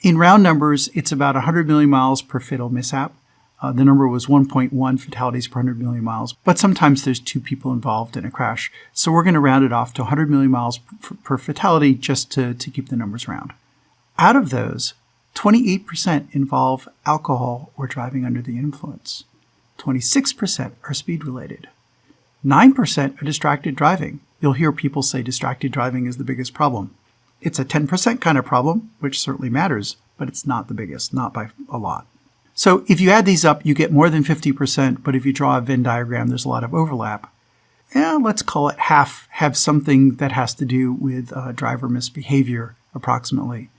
In round numbers, it's about 100 million miles per fatal mishap. The number was 1.1 fatalities per 100 million miles, but sometimes there's 2 people involved in a crash. So we're going to round it off to 100 million miles per fatality just to keep the numbers round. Out of those, 28% involve alcohol or driving under the influence. 26% are speed-related. 9% are distracted driving. You'll hear people say distracted driving is the biggest problem. It's a 10% kind of problem, which certainly matters, but it's not the biggest, not by a lot. So if you add these up, you get more than 50%, but if you draw a Venn diagram, there's a lot of overlap. Let's call it half have something that has to do with driver misbehavior, approximately.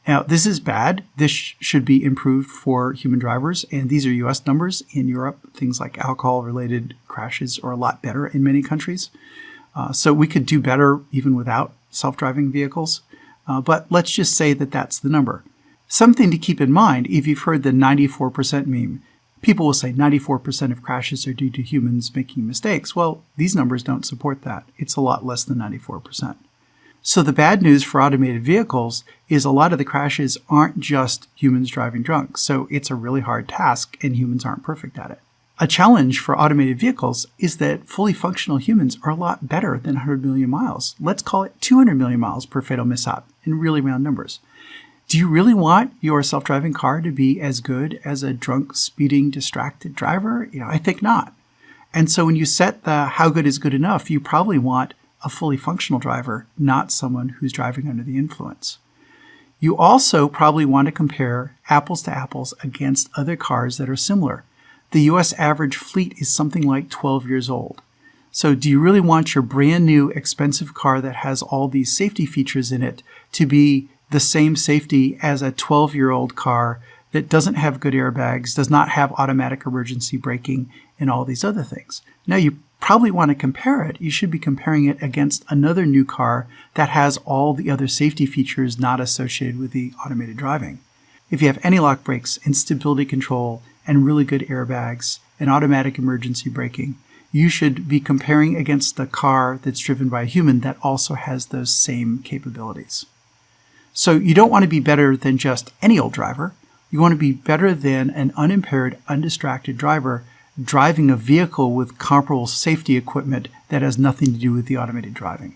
Now, this is bad. This should be improved for human drivers, and these are U.S. numbers. In Europe, things like alcohol-related crashes are a lot better in many countries. So we could do better even without self-driving vehicles, but let's just say that that's the number. Something to keep in mind, if you've heard the 94% meme, people will say 94% of crashes are due to humans making mistakes. Well, these numbers don't support that. It's a lot less than 94%. So the bad news for automated vehicles is a lot of the crashes aren't just humans driving drunk. So it's a really hard task and humans aren't perfect at it. A challenge for automated vehicles is that fully functional humans are a lot better than 100 million miles. Let's call it 200 million miles per fatal mishap in really round numbers. Do you really want your self-driving car to be as good as a drunk, speeding, distracted driver? I think not. And so when you set the how good is good enough, you probably want a fully functional driver, not someone who's driving under the influence. You also probably want to compare apples to apples against other cars that are similar. The US average fleet is something like 12 years old. So do you really want your brand new expensive car that has all these safety features in it to be the same safety as a 12-year-old car that doesn't have good airbags, does not have automatic emergency braking, and all these other things? Now, you probably want to compare it. You should be comparing it against another new car that has all the other safety features not associated with the automated driving. If you have anti-lock brakes and stability control and really good airbags and automatic emergency braking, you should be comparing against the car that's driven by a human that also has those same capabilities. So you don't want to be better than just any old driver. You want to be better than an unimpaired, undistracted driver driving a vehicle with comparable safety equipment that has nothing to do with the automated driving.